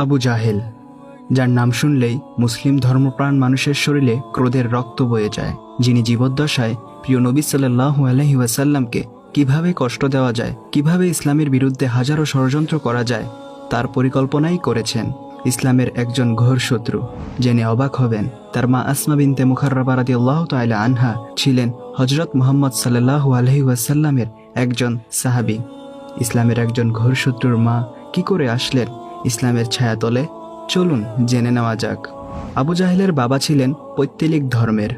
আবু জাহেল, যার নাম শুনলেই মুসলিম ধর্মপ্রাণ মানুষের শরীরে ক্রোধের রক্ত বয়ে যায়, যিনি জীবদ্দশায় প্রিয় নবী সাল্লাল্লাহু আলাইহি ওয়াসাল্লামকে কিভাবে কষ্ট দেওয়া যায়, কিভাবে ইসলামের বিরুদ্ধে হাজারো ষড়যন্ত্র করা যায় তার পরিকল্পনাই করেছেন। ইসলামের একজন ঘোর শত্রু। জেনে অবাক হবেন, তার মা আসমা বিনতে মুখাররাবা রাদিয়াল্লাহু তাআলা আনহা ছিলেন হযরত মুহাম্মদ সাল্লাল্লাহু আলাইহি ওয়াসাল্লামের একজন সাহাবী। ইসলামের একজন ঘোর শত্রুর মা কি করে আসলেন ইসলামের ছায়াতলে? চলুন জেনে নেওয়া যাক। আবু জাহেলের বাবা ছিলেন পৈতৃক ধর্মের।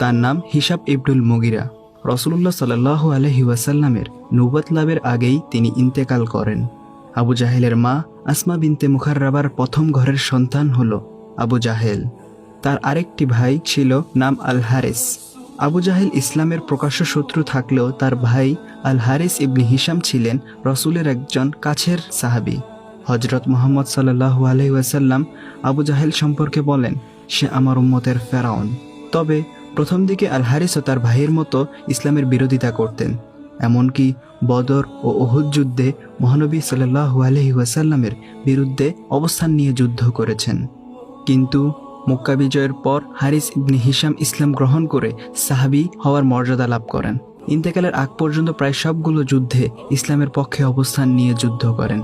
তার নাম হিসাব ইবনুল মুগিরা। রাসূলুল্লাহ সাল্লাল্লাহু আলাইহি ওয়াসাল্লামের নবুয়ত লাভের আগেই তিনি ইন্তেকাল করেন। আবু জাহেলের মা আসমা বিনতে মুখাররাবার প্রথম ঘরের সন্তান হল আবু জাহেল। তার আরেকটি ভাই ছিল নাম আল হারিস। আবু জাহেল ইসলামের প্রকাশ্য শত্রু থাকলেও তার ভাই আল হারিস ইবনে হিশাম ছিলেন রসুলের একজন কাছের সাহাবী। হযরত মুহাম্মদ সাল্লাল্লাহু আলাইহি ওয়াসাল্লাম আবু জাহেল সম্পর্কে বলেন, সে আমার উম্মতের ফেরাউন। তবে প্রথম দিকে আল হারিসও তার ভাইয়ের মতো ইসলামের বিরোধিতা করতেন। এমনকি বদর ও উহুদ যুদ্ধে মহানবী সাল্লাল্লাহু আলাইহি ওয়াসাল্লামের বিরুদ্ধে অবস্থান নিয়ে যুদ্ধ করেছেন। কিন্তু মক্কা বিজয়ের পর হারিস ইবনে হিশাম ইসলাম গ্রহণ করে সাহাবী হওয়ার মর্যাদা লাভ করেন। ইন্তেকালের আগ পর্যন্ত প্রায় সবগুলো যুদ্ধে ইসলামের পক্ষে অবস্থান নিয়ে যুদ্ধ করেন।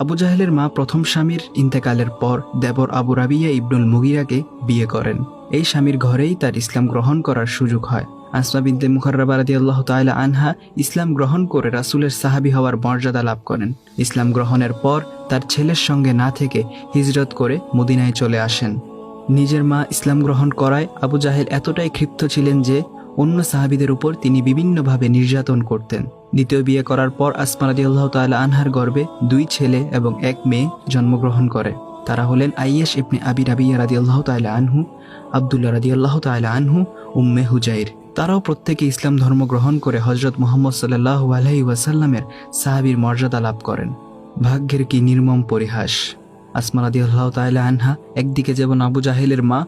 আবু জাহেলের মা প্রথম স্বামীর ইন্তেকালের পর দেবর আবু রাবিয়া ইবনুল মুগিরাকে বিয়ে করেন। এই স্বামীর ঘরেই তার ইসলাম গ্রহণ করার সুযোগ হয়। আসমা বিনতে মুখাররাবা রাদিয়াল্লাহু তাআলা আনহা ইসলাম গ্রহণ করে রাসূলের সাহাবী হওয়ার মর্যাদা লাভ করেন। ইসলাম গ্রহণের পর তার ছেলের সঙ্গে না থেকে হিজরত করে মদিনায় চলে আসেন। নিজের মা ইসলাম গ্রহণ করায় আবু জাহেল এতটাই ক্ষিপ্ত ছিলেন যে অন্য সাহাবীদের উপর তিনি বিভিন্নভাবে নির্যাতন করতেন। দ্বিতীয় বিয়ে করার পর আসমা রাদিয়াল্লাহু তাআলা আনহার গর্ভে 2 ছেলে এবং 1 মেয়ে জন্মগ্রহণ করে। তারা হলেন আইয়াশ ইবনে আবি রাবিয়া রাদিয়াল্লাহু তাআলা আনহু, আব্দুল্লাহ রাদিয়াল্লাহু তাআলা আনহু, উম্মে হুজাইর। তারাও প্রত্যেকে ইসলাম ধর্ম গ্রহণ করে হযরত মুহাম্মদ সাল্লাল্লাহু আলাইহি ওয়াসাল্লামের সাহাবীর মর্যাদা লাভ করেন। ভাগ্যের কি নির্মম পরিহাস! আসমা রাদিয়াল্লাহু তাআলা আনহা একদিকে যেমন আবু জাহেলের মা,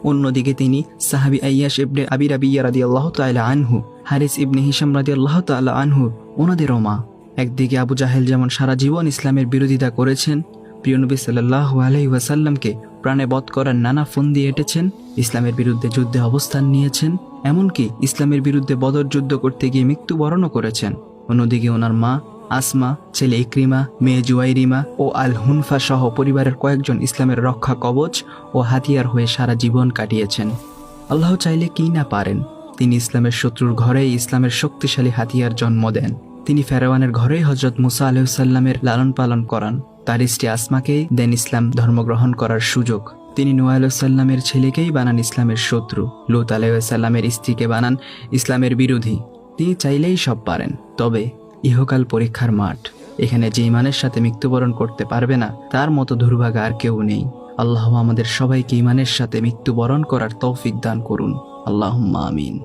অন্যদিকে তিনি সাহাবী আইয়াশ ইবনে আবি রাবিয়া রাদিয়াল্লাহু তাআলা আনহু, হারিস ইবনে হিশাম রাদিয়াল্লাহু তাআলা আনহু ওনাদেরও মা। একদিকে আবু জাহেল যেমন সারা জীবন ইসলামের বিরোধিতা করেছেন, প্রিয় নবী সাল্লাল্লাহু আলাইহি ওয়াসাল্লামকে প্রাণে বধ করার নানা ফন্দি এঁটেছেন, ইসলামের বিরুদ্ধে যুদ্ধে অবস্থান নিয়েছেন, এমনকি ইসলামের বিরুদ্ধে বদর যুদ্ধ করতে গিয়ে মৃত্যুবরণও করেছেন। অন্যদিকে ওনার মা আসমা, ছেলে ইকরিমা, মেয়ে জুয়াইরিমা ও আল হুনফা সহ পরিবারের কয়েকজন ইসলামের রক্ষা কবচ ও হাতিয়ার হয়ে সারা জীবন কাটিয়েছেন। আল্লাহ চাইলে কি না পারেন, তিনি ইসলামের শত্রুর ঘরেই ইসলামের শক্তিশালী হাতিয়ার জন্ম দেন। তিনি ফেরাউনের ঘরেই হযরত মুসা আলাইহিস সালামের লালন পালন করান। তার স্ত্রী আসমাকেই দেন ইসলাম ধর্মগ্রহণ করার সুযোগ। তিনি নূহ আলাইহিস সালামের ছেলেকেই বানান ইসলামের শত্রু, লূত আলাইহিস সালামের স্ত্রীকে বানান ইসলামের বিরোধী। তিনি চাইলেই সব পারেন। তবে ইহকাল পরীক্ষার মাঠ। এখানে যে ইমানের সাথে মৃত্যুবরণ করতে পারবে না তার মতো দুর্ভাগা আর কেউ নেই। আল্লাহ আমাদের সবাইকে ইমানের সাথে মৃত্যুবরণ করার তৌফিক দান করুন। আল্লাহুম্মা আমিন।